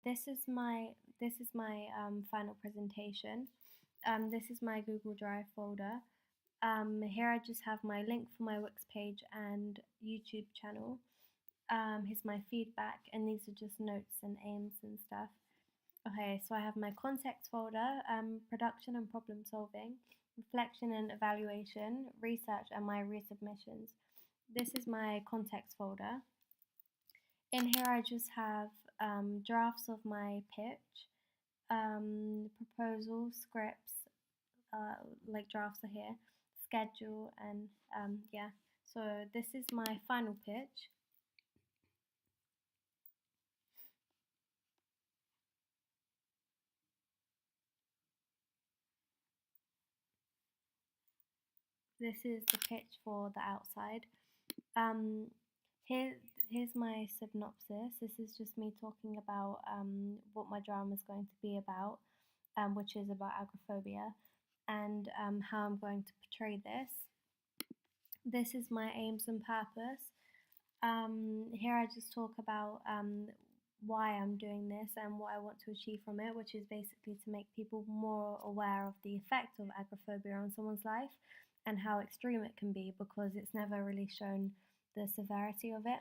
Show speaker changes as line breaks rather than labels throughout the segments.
This is my final presentation. This is my Google Drive folder. Here I just have my link for my Wix page and YouTube channel. Here's my feedback, and these are just notes and aims and stuff. Okay, so I have my context folder, production and problem solving, reflection and evaluation, research, and my resubmissions. This is my context folder. In here I just have drafts of my pitch, proposals, scripts, like drafts are here, schedule, and yeah. So this is my final pitch. This is the pitch for the outside. Um, here, here's my synopsis. This is just me talking about what my drama is going to be about, which is about agoraphobia, and how I'm going to portray this. This is my aims and purpose. Here I just talk about why I'm doing this and what I want to achieve from it, which is basically to make people more aware of the effect of agoraphobia on someone's life and how extreme it can be, because it's never really shown the severity of it.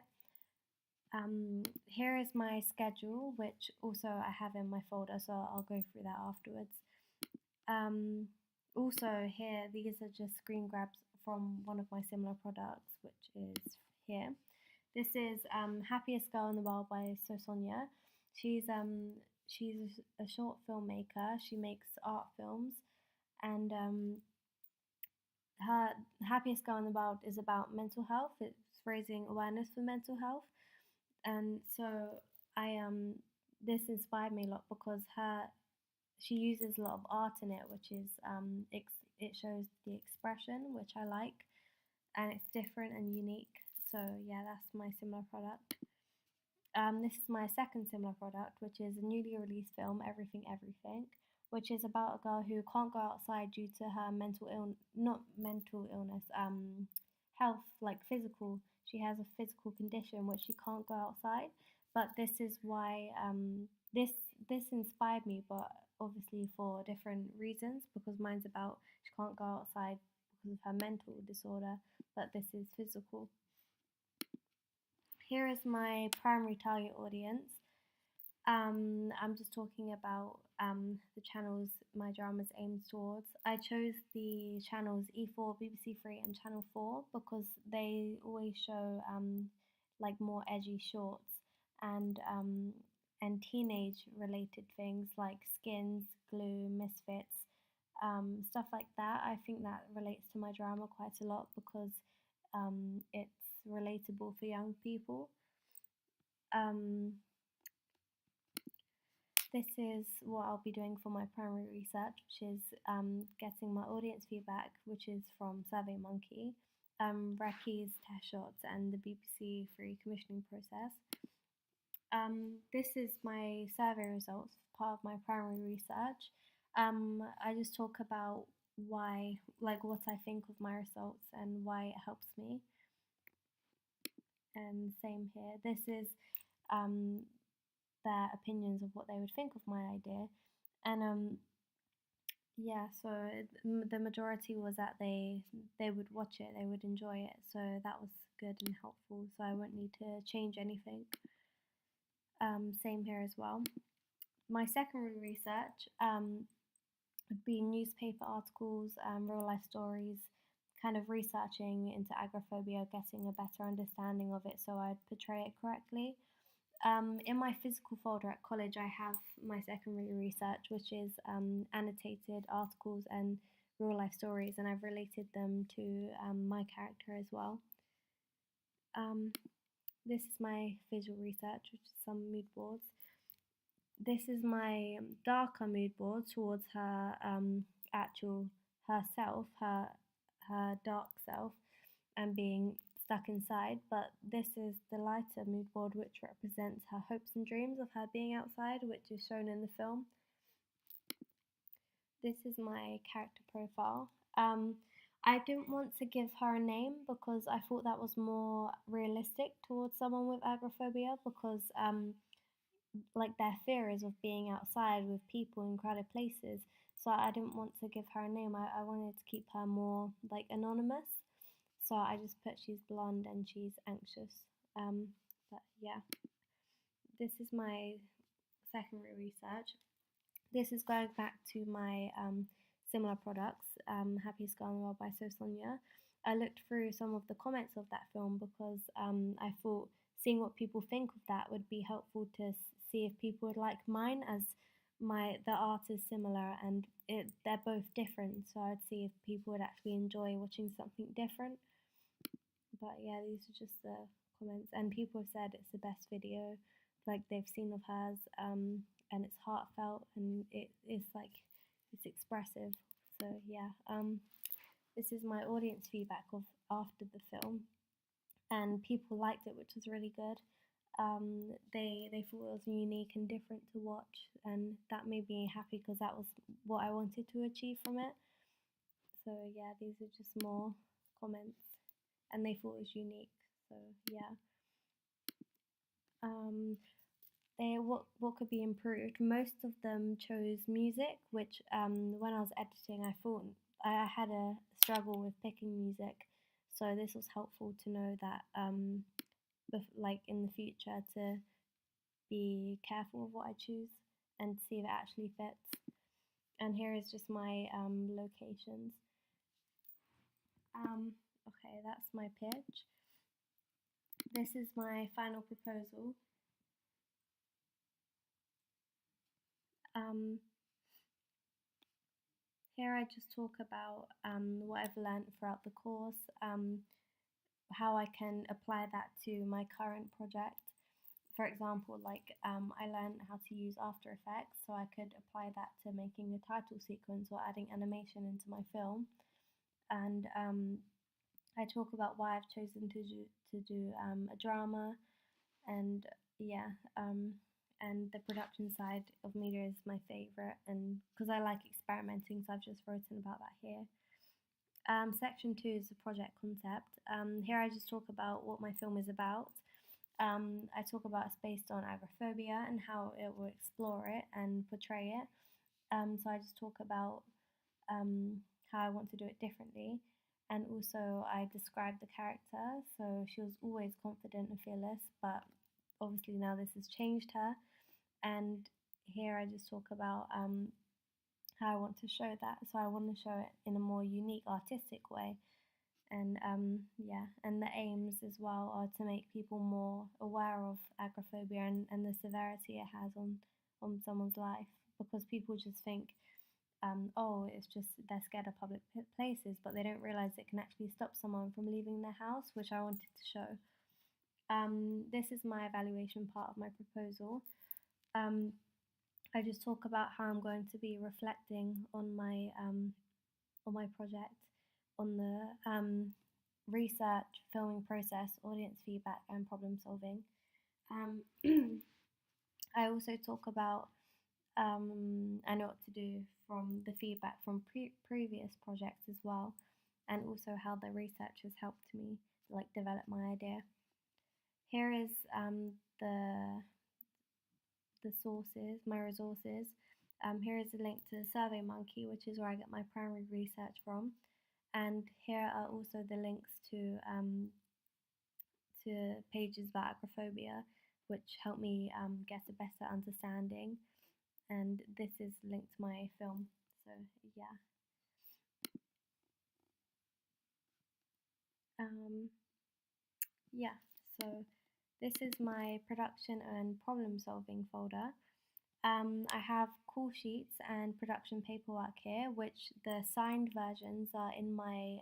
Here is my schedule, which also I have in my folder, so I'll go through that afterwards. Also here, these are just screen grabs from one of my similar products, which is here. This is Happiest Girl in the World by Sonia. She's a short filmmaker. She makes art films, and her Happiest Girl in the World is about mental health. It's raising awareness for mental health, and so I this inspired me a lot because she uses a lot of art in it, which is it shows the expression, which I like, and it's different and unique. So yeah, that's my similar product. This is my second similar product, which is a newly released film, Everything Everything, which is about a girl who can't go outside due to her health, like physical. She has a physical condition which she can't go outside. But this is why this inspired me, but obviously for different reasons, because mine's about she can't go outside because of her mental disorder, but this is physical. Here is my primary target audience. I'm just talking about the channels my dramas aimed towards. I chose the channels E4, BBC Three, and Channel 4 because they always show like more edgy shorts and teenage related things like Skins, Glue, Misfits, stuff like that. I think that relates to my drama quite a lot because it's relatable for young people. This is what I'll be doing for my primary research, which is getting my audience feedback, which is from SurveyMonkey, Reki's test shots, and the BBC Three commissioning process. This is my survey results, part of my primary research. I just talk about why, like what I think of my results and why it helps me. And same here. This is their opinions of what they would think of my idea, and yeah, so the majority was that they would watch it, they would enjoy it, so that was good and helpful, so I won't need to change anything. Same here as well. My secondary research would be newspaper articles, real life stories, kind of researching into agoraphobia, getting a better understanding of it so I'd portray it correctly. In my physical folder at college, I have my secondary research, which is annotated articles and real life stories, and I've related them to my character as well. This is my visual research, which is some mood boards. This is my darker mood board towards her actual herself, her dark self, and being stuck inside. But this is the lighter mood board, which represents her hopes and dreams of her being outside, which is shown in the film. This is my character profile. I didn't want to give her a name because I thought that was more realistic towards someone with agoraphobia, because like their fear is of being outside with people in crowded places. So I didn't want to give her a name. I wanted to keep her more like anonymous. So I just put she's blonde and she's anxious. But yeah, this is my secondary research. This is going back to my similar products, Happiest Girl in the World by So Sonia. I looked through some of the comments of that film because I thought seeing what people think of that would be helpful to see if people would like mine, as the art is similar and they're both different. So I'd see if people would actually enjoy watching something different. But yeah, these are just the comments, and people have said it's the best video like they've seen of hers, and it's heartfelt and it's like it's expressive. So yeah, this is my audience feedback of after the film, and people liked it, which was really good. They thought it was unique and different to watch, and that made me happy because that was what I wanted to achieve from it. So yeah, these are just more comments, and they thought it was unique. So yeah. Um, what could be improved? Most of them chose music, which when I was editing, I thought I had a struggle with picking music. So this was helpful to know that, like in the future, to be careful of what I choose and see if it actually fits. And here is just my locations. Okay, that's my pitch. This is my final proposal. Um, Here I just talk about what I've learned throughout the course, how I can apply that to my current project. For example, like I learned how to use After Effects, so I could apply that to making a title sequence or adding animation into my film. And I talk about why I've chosen to do a drama, and yeah, and the production side of media is my favorite, and because I like experimenting, so I've just written about that here. Section 2 is the project concept. Here I just talk about what my film is about. I talk about it's based on agoraphobia and how it will explore it and portray it. So I just talk about how I want to do it differently. And also, I describe the character. So she was always confident and fearless, but obviously now this has changed her. And here I just talk about how I want to show that. So I want to show it in a more unique, artistic way. And yeah, and the aims as well are to make people more aware of agoraphobia and the severity it has on someone's life, because people just think, oh, it's just they're scared of public places, but they don't realize it can actually stop someone from leaving their house, which I wanted to show. This is my evaluation part of my proposal. I just talk about how I'm going to be reflecting on my project, on the research, filming process, audience feedback, and problem solving. Um, I also talk about I know what to do from the feedback from previous projects as well, and also how the research has helped me like develop my idea. Here is the sources, my resources. Here is a link to SurveyMonkey, which is where I get my primary research from, and here are also the links to pages about agoraphobia, which help me get a better understanding. And this is linked to my film. So yeah. Yeah. So this is my production and problem solving folder. I have call sheets and production paperwork here, which the signed versions are in my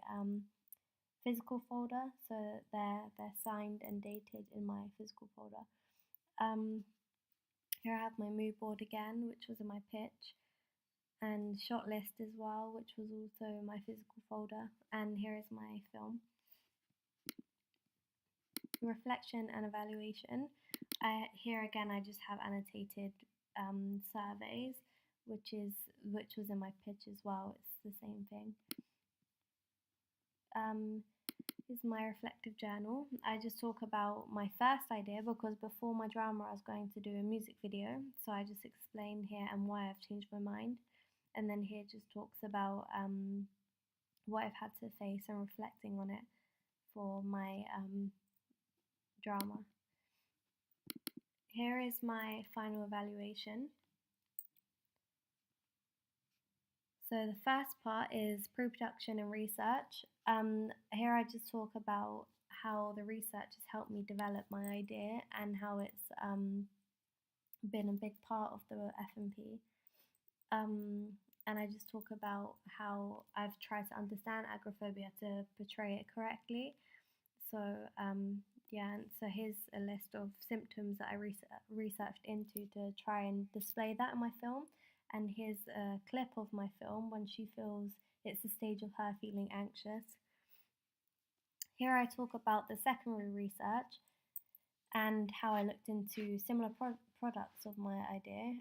physical folder, so they're signed and dated in my physical folder. Here I have my mood board again, which was in my pitch, and shot list as well, which was also in my physical folder. And here is my film. Reflection and evaluation. Here again, I just have annotated surveys, which was in my pitch as well. It's the same thing. Is my reflective journal. I just talk about my first idea because before my drama I was going to do a music video, so I just explain here and why I've changed my mind, and then here just talks about what I've had to face and reflecting on it for my drama. Here is my final evaluation. So the first part is pre-production and research. Here I just talk about how the research has helped me develop my idea and how it's been a big part of the FMP. And I just talk about how I've tried to understand agoraphobia to portray it correctly. So yeah, and so here's a list of symptoms that I researched into to try and display that in my film. And here's a clip of my film when she feels it's the stage of her feeling anxious. Here I talk about the secondary research and how I looked into similar products of my idea,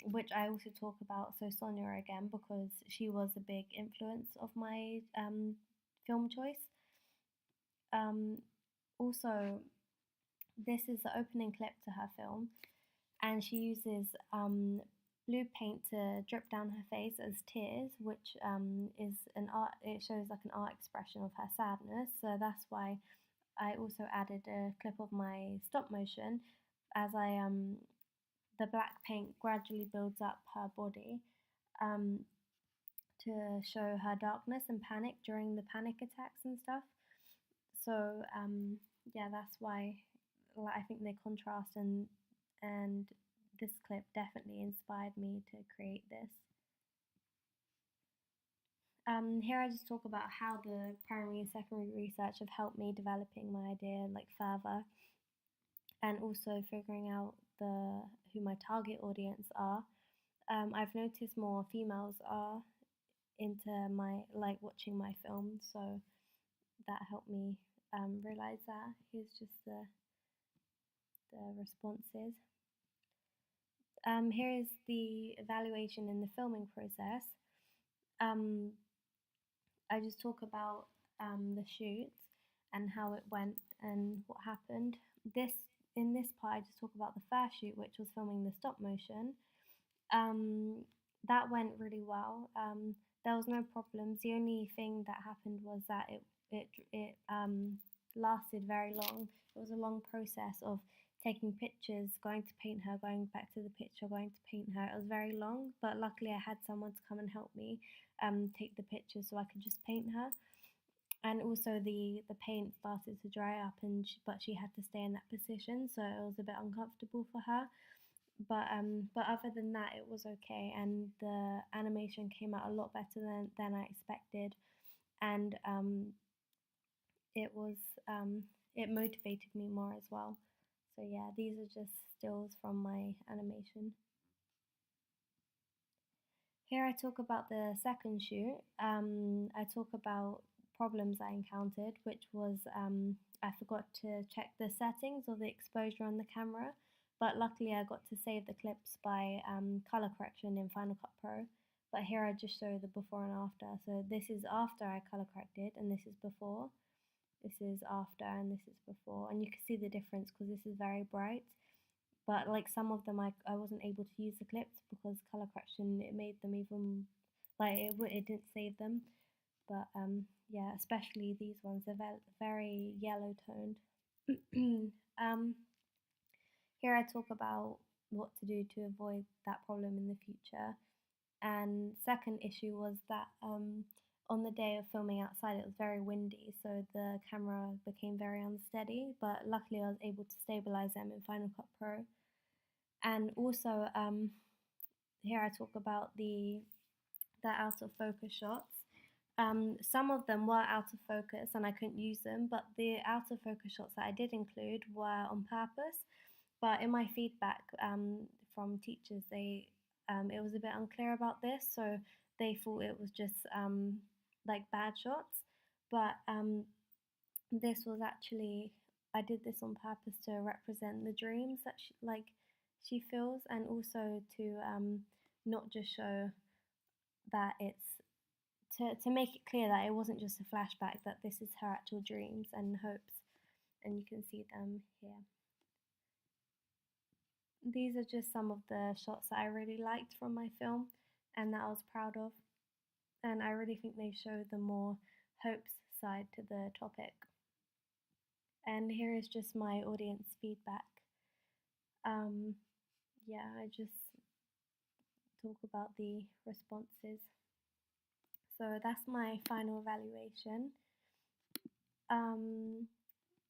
which I also talk about So Sonia again because she was a big influence of my film choice. Also, this is the opening clip to her film, and she uses blue paint to drip down her face as tears, which is an art. It shows like an art expression of her sadness. So that's why I also added a clip of my stop motion, as the black paint gradually builds up her body to show her darkness and panic during the panic attacks and stuff. So yeah, that's why I think they contrast, and this clip definitely inspired me to create this. Here I just talk about how the primary and secondary research have helped me developing my idea like further, and also figuring out who my target audience are. I've noticed more females are into my watching my film, so that helped me realize that. Here's just the responses. Here is the evaluation in the filming process. I just talk about the shoots and how it went and what happened. In this part, I just talk about the first shoot, which was filming the stop motion. That went really well. There was no problems. The only thing that happened was that it lasted very long. It was a long process of taking pictures, going to paint her, going back to the picture, going to paint her. It was very long, but luckily I had someone to come and help me take the pictures so I could just paint her. And also the paint started to dry up, but she had to stay in that position, so it was a bit uncomfortable for her. But other than that, it was okay, and the animation came out a lot better than I expected, and it was it motivated me more as well. So yeah, these are just stills from my animation. Here I talk about the second shoot. I talk about problems I encountered, which was I forgot to check the settings or the exposure on the camera, but luckily I got to save the clips by color correction in Final Cut Pro. But here I just show the before and after. So this is after I color corrected, and this is before. This is after, and this is before, and you can see the difference because this is very bright. But like some of them, I wasn't able to use the clips because color correction, it made them even like it didn't save them. But yeah, especially these ones, they're very yellow toned. Here I talk about what to do to avoid that problem in the future. And second issue was that on the day of filming outside, it was very windy, so the camera became very unsteady. But luckily, I was able to stabilize them in Final Cut Pro. And also, here I talk about the out of focus shots. Some of them were out of focus and I couldn't use them, but the out of focus shots that I did include were on purpose. But in my feedback from teachers, it was a bit unclear about this, so they thought it was just like bad shots. But this was actually, I did this on purpose to represent the dreams that she feels, and also to not just show that it's to make it clear that it wasn't just a flashback, that this is her actual dreams and hopes, and you can see them here. These are just some of the shots that I really liked from my film and that I was proud of, and I really think they show the more hopes side to the topic. And here is just my audience feedback. Yeah, I just talk about the responses. So that's my final evaluation.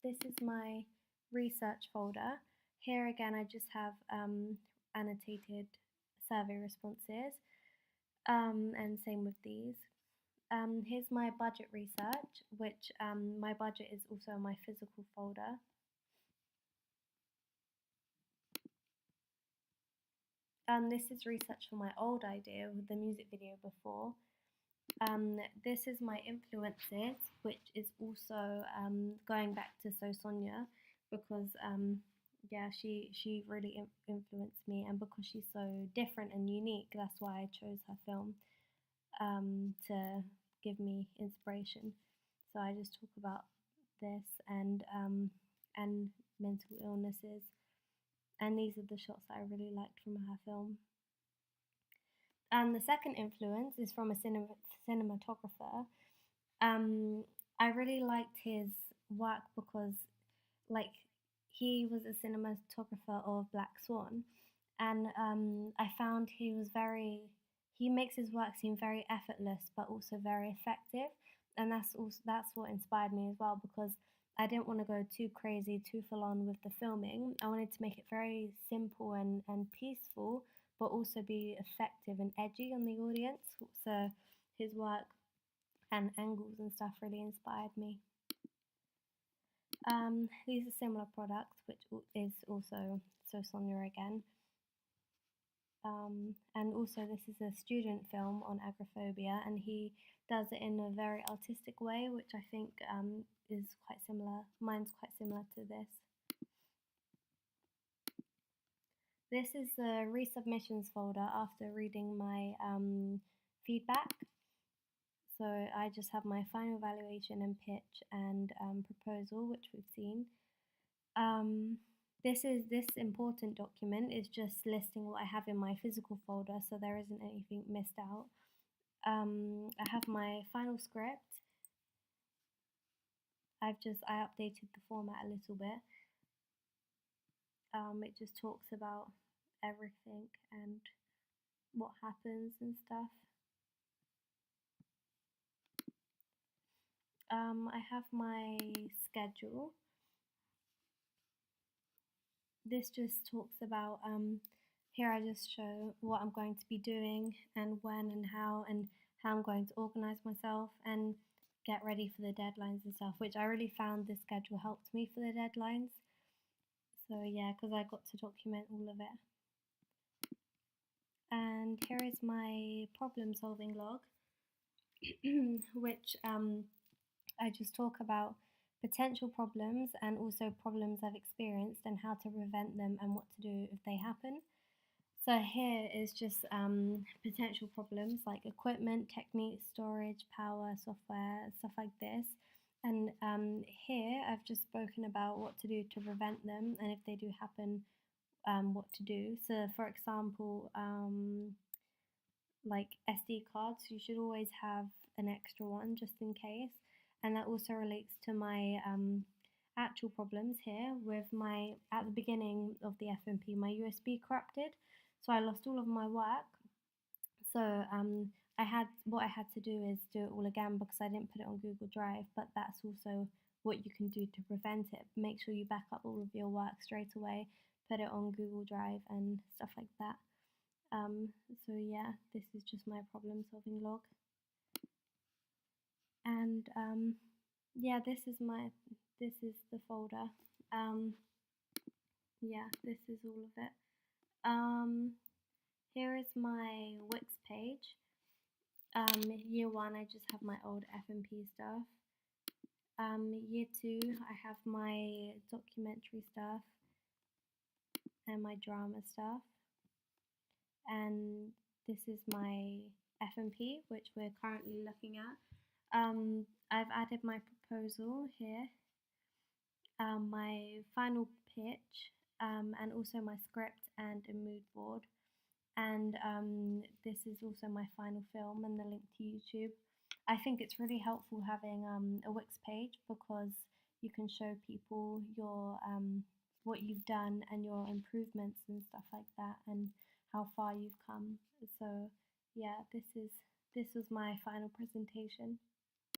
This is my research folder. Here again, I just have annotated survey responses, and same with these. Here's my budget research, which my budget is also my physical folder. This is research for my old idea with the music video before. This is my influences, which is also going back to So Sonia, because yeah, she really influenced me, and because she's so different and unique, that's why I chose her film to give me inspiration. So I just talk about this and mental illnesses, and these are the shots that I really liked from her film. And the second influence is from a cinematographer. I really liked his work because, like, he was a cinematographer of Black Swan, and I found he makes his work seem very effortless, but also very effective, and that's what inspired me as well, because I didn't want to go too crazy, too full on with the filming. I wanted to make it very simple and peaceful, but also be effective and edgy on the audience. So his work and angles and stuff really inspired me. These are similar products, which is also So Sonia again. And also this is a student film on agoraphobia, and he does it in a very artistic way, which I think is quite similar. Mine's quite similar to this. This is the resubmissions folder after reading my feedback. So I just have my final evaluation and pitch and proposal, which we've seen. This important document is just listing what I have in my physical folder, so there isn't anything missed out. I have my final script. I updated the format a little bit. It just talks about everything and what happens and stuff. I have my schedule. This just talks about, here I just show what I'm going to be doing and when and how I'm going to organize myself and get ready for the deadlines and stuff, which I really found this schedule helped me for the deadlines. So yeah, because I got to document all of it. And here is my problem solving log, which I just talk about potential problems and also problems I've experienced and how to prevent them and what to do if they happen. So here is just potential problems like equipment, techniques, storage, power, software, stuff like this. And here I've just spoken about what to do to prevent them, and if they do happen, what to do. So for example, like SD cards, you should always have an extra one just in case. And that also relates to my actual problems here with at the beginning of the FMP, my USB corrupted. So I lost all of my work. So what I had to do is do it all again because I didn't put it on Google Drive, but that's also what you can do to prevent it. Make sure you back up all of your work straight away, put it on Google Drive and stuff like that. So yeah, this is just my problem solving log. And yeah, this is the folder. Yeah, this is all of it. Here is my Wix page. Year 1, I just have my old FMP stuff. Year 2, I have my documentary stuff and my drama stuff. And this is my FMP, which we're currently looking at. I've added my proposal here, my final pitch, and also my script and a mood board. And this is also my final film and the link to YouTube. I think it's really helpful having a Wix page because you can show people your what you've done and your improvements and stuff like that, and how far you've come. So yeah, this was my final presentation.